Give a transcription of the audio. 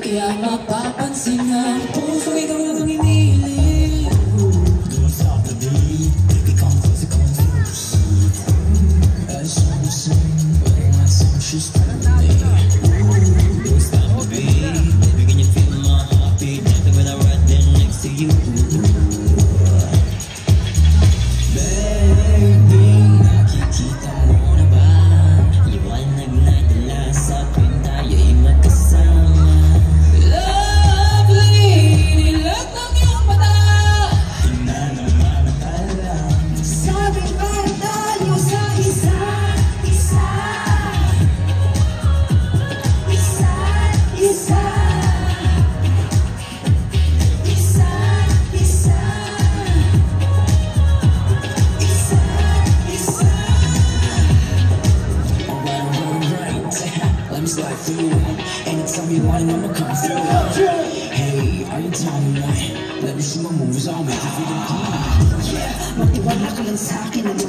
Kaya mapapansin ang puso ikaw lang inihiling. Don't stop the beat, baby come close, come to the seat. I saw the sun, but my song she's telling me. Don't stop the beat, baby can you feel my heartbeat? Nothing when I'm right there next to you. Baby, nakikita mo na ba? Liwanag na dala sa tuwing tayo'y magkasama. Slide through anytime you want, I'ma come through. Hey, are you telling me why? Let me see my moves, I'll make you feel the beat. Yeah, magtiwala ka lang sa'kin.